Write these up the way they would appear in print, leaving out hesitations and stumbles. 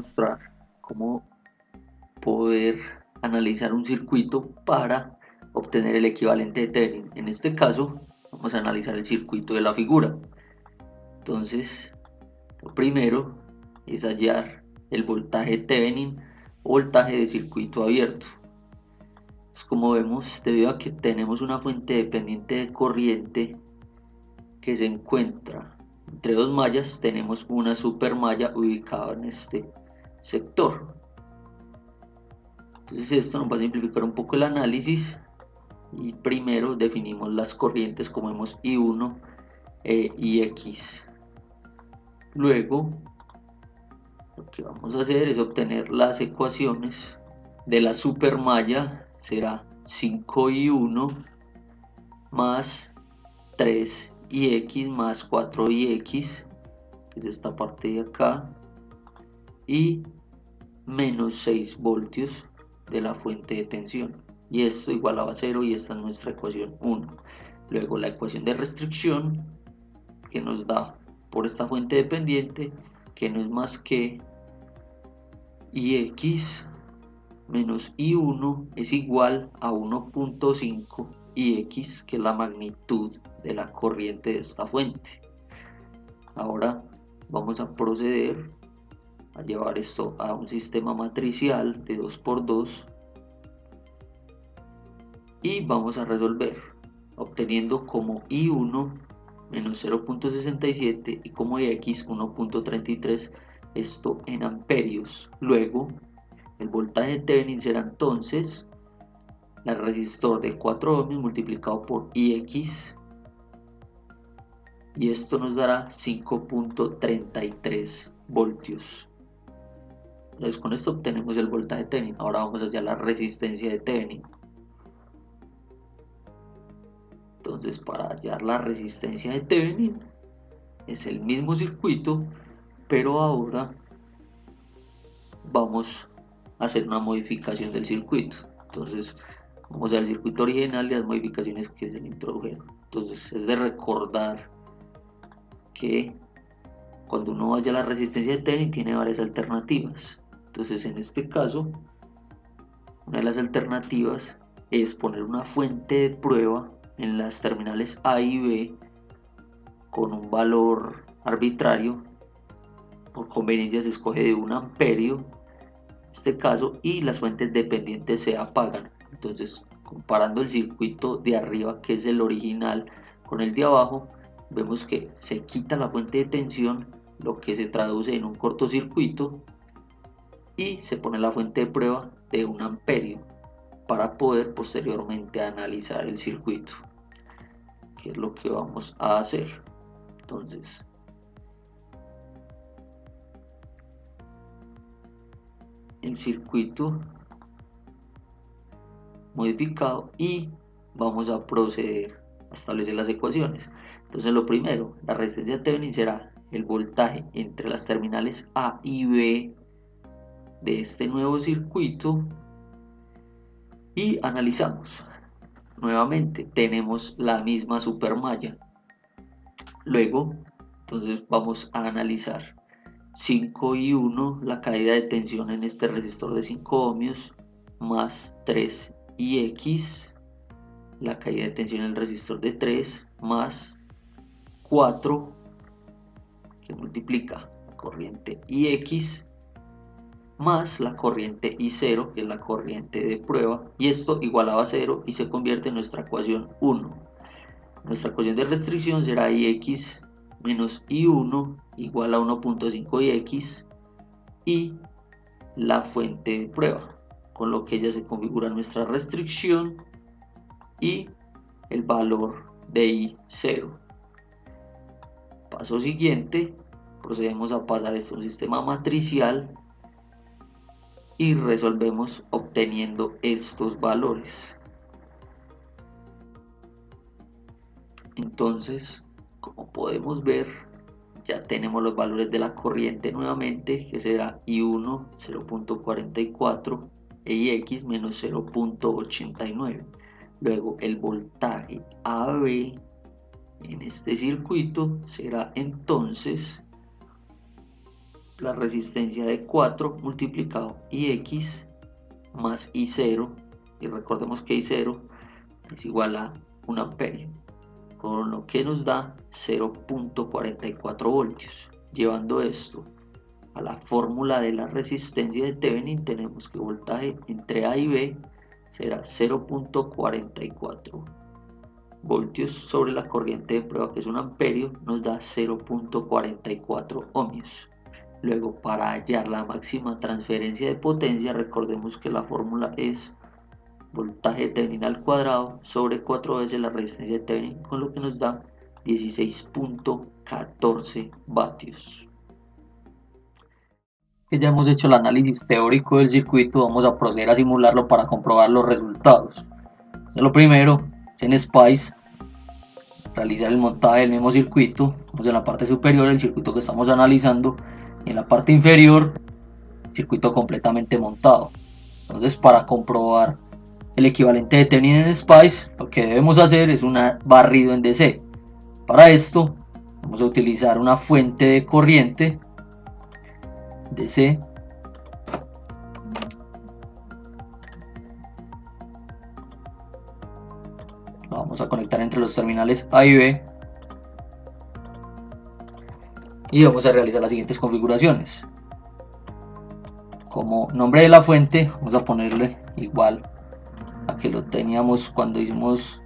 mostrar cómo poder analizar un circuito para obtener el equivalente de Thevenin. En este caso vamos a analizar el circuito de la figura. Entonces lo primero es hallar el voltaje Thevenin o voltaje de circuito abierto. Pues como vemos, debido a que tenemos una fuente dependiente de corriente que se encuentra entre dos mallas, tenemos una supermalla ubicada en este sector. Entonces esto nos va a simplificar un poco el análisis y primero definimos las corrientes como vemos I1 y X. Luego lo que vamos a hacer es obtener las ecuaciones de la supermalla. Será 5I1 más 3IX más 4IX, que es esta parte de acá, y menos 6 voltios de la fuente de tensión, y esto igualaba a 0, y esta es nuestra ecuación 1. Luego la ecuación de restricción, que nos da por esta fuente dependiente, que no es más que Ix menos I1 es igual a 1.5 Ix, que es la magnitud de la corriente de esta fuente. Ahora vamos a proceder a llevar esto a un sistema matricial de 2×2 y vamos a resolver obteniendo como I1 menos 0.67 y como Ix 1.33, esto en amperios. Luego el voltaje de Thevenin será entonces el resistor de 4 ohms multiplicado por Ix, y esto nos dará 5.33 voltios. Entonces con esto obtenemos el voltaje de Thevenin. Ahora vamos a hallar la resistencia de Thevenin. Entonces para hallar la resistencia de Thevenin es el mismo circuito, pero ahora vamos a hacer una modificación del circuito. Entonces vamos al circuito original y las modificaciones que se le introdujeron. Entonces es de recordar que cuando uno halla la resistencia de Thevenin tiene varias alternativas. Entonces en este caso una de las alternativas es poner una fuente de prueba en las terminales A y B con un valor arbitrario. Por conveniencia se escoge de 1 amperio en este caso, y las fuentes dependientes se apagan. Entonces comparando el circuito de arriba, que es el original, con el de abajo, vemos que se quita la fuente de tensión, lo que se traduce en un cortocircuito, y se pone la fuente de prueba de 1 amperio para poder posteriormente analizar el circuito, que es lo que vamos a hacer. Entonces el circuito modificado, y vamos a proceder a establecer las ecuaciones. Entonces lo primero, la resistencia de Thevenin será el voltaje entre las terminales A y B de este nuevo circuito, y analizamos. Nuevamente tenemos la misma supermalla. Luego entonces vamos a analizar 5I1, la caída de tensión en este resistor de 5 ohmios, más 3Ix, la caída de tensión en el resistor de 3, más 4, que multiplica la corriente Ix, más la corriente I0, que es la corriente de prueba, y esto igualaba a 0 y se convierte en nuestra ecuación 1. Nuestra ecuación de restricción será Ix menos I1 igual a 1.5 Ix y la fuente de prueba, con lo que ya se configura nuestra restricción y el valor de I0. Paso siguiente, procedemos a pasar esto a un sistema matricial y resolvemos obteniendo estos valores. Entonces, como podemos ver, ya tenemos los valores de la corriente nuevamente, que será I1 0.44 e Ix menos 0.89. Luego el voltaje AB en este circuito será entonces la resistencia de 4 multiplicado Ix más I0, y recordemos que I0 es igual a 1 amperio, con lo que nos da 0.44 voltios. Llevando esto a la fórmula de la resistencia de Thevenin, tenemos que voltaje entre A y B será 0.44 voltios sobre la corriente de prueba, que es 1 amperio, nos da 0.44 ohmios. Luego, para hallar la máxima transferencia de potencia, recordemos que la fórmula es voltaje de Thevenin al cuadrado sobre 4 veces la resistencia de Thevenin, con lo que nos da 16.14 vatios. Que ya hemos hecho el análisis teórico del circuito, vamos a proceder a simularlo para comprobar los resultados. Lo primero es en Spice realizar el montaje del mismo circuito. Vamos en la parte superior el circuito que estamos analizando, y en la parte inferior el circuito completamente montado. Entonces, para comprobar el equivalente de Thevenin en Spice, lo que debemos hacer es un barrido en DC. Para esto vamos a utilizar una fuente de corriente DC, lo vamos a conectar entre los terminales A y B, y vamos a realizar las siguientes configuraciones. Como nombre de la fuente vamos a ponerle igual a que lo teníamos cuando hicimos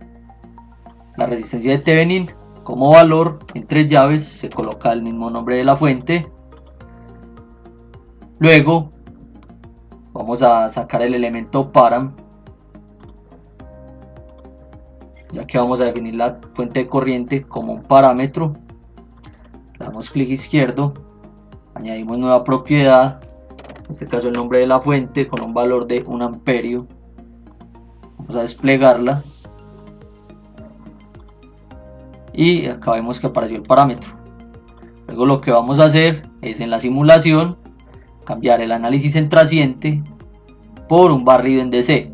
la resistencia de Thevenin. Como valor, entre llaves, se coloca el mismo nombre de la fuente. Luego vamos a sacar el elemento param, ya que vamos a definir la fuente de corriente como un parámetro. Le damos clic izquierdo, añadimos nueva propiedad, en este caso el nombre de la fuente con un valor de 1 amperio. Vamos a desplegarla y acá vemos que apareció el parámetro. Luego lo que vamos a hacer es, en la simulación, cambiar el análisis en trasciente por un barrido en DC.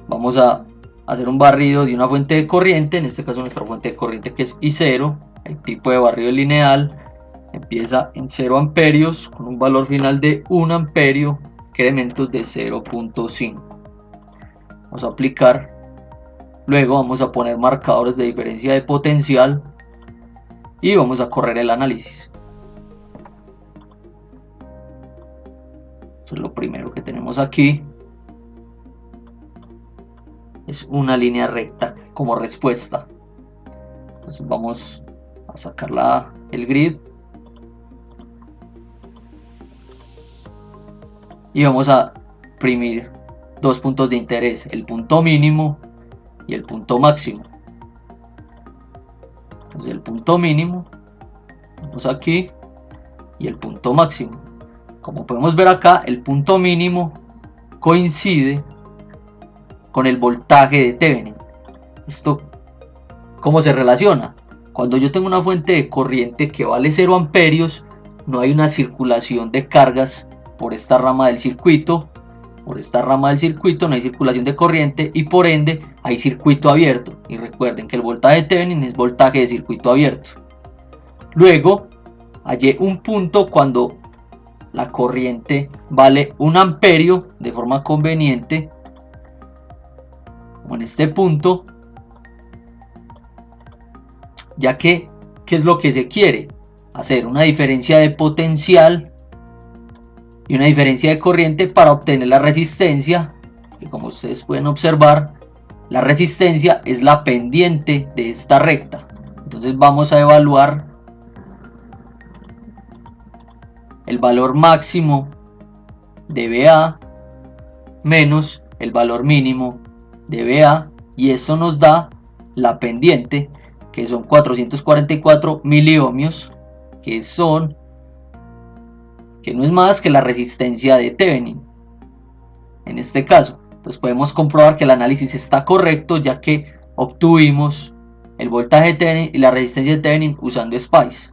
Vamos a hacer un barrido de una fuente de corriente, en este caso nuestra fuente de corriente, que es I0. El tipo de barrido lineal empieza en 0 amperios con un valor final de 1 amperio, incrementos de 0.5. Vamos a aplicar. Luego vamos a poner marcadores de diferencia de potencial y vamos a correr el análisis. Eso es lo primero que tenemos aquí. Es una línea recta como respuesta. Entonces vamos a sacar el grid y vamos a imprimir dos puntos de interés, el punto mínimo y el punto máximo. Entonces el punto mínimo, vamos aquí, y el punto máximo. Como podemos ver acá, el punto mínimo coincide con el voltaje de Thevenin. ¿Esto cómo se relaciona? Cuando yo tengo una fuente de corriente que vale 0 amperios, no hay una circulación de cargas por esta rama del circuito. Por esta rama del circuito no hay circulación de corriente y por ende hay circuito abierto. Y recuerden que el voltaje de Thevenin es voltaje de circuito abierto. Luego hallé un punto cuando la corriente vale 1 amperio de forma conveniente, como en este punto, ya que ¿qué es lo que se quiere? Hacer una diferencia de potencial y una diferencia de corriente para obtener la resistencia, que como ustedes pueden observar, la resistencia es la pendiente de esta recta. Entonces vamos a evaluar el valor máximo de VA menos el valor mínimo de VA, y eso nos da la pendiente, que son 444 miliohmios, que no es más que la resistencia de Thevenin en este caso. Entonces podemos comprobar que el análisis está correcto, ya que obtuvimos el voltaje de Thevenin y la resistencia de Thevenin usando Spice.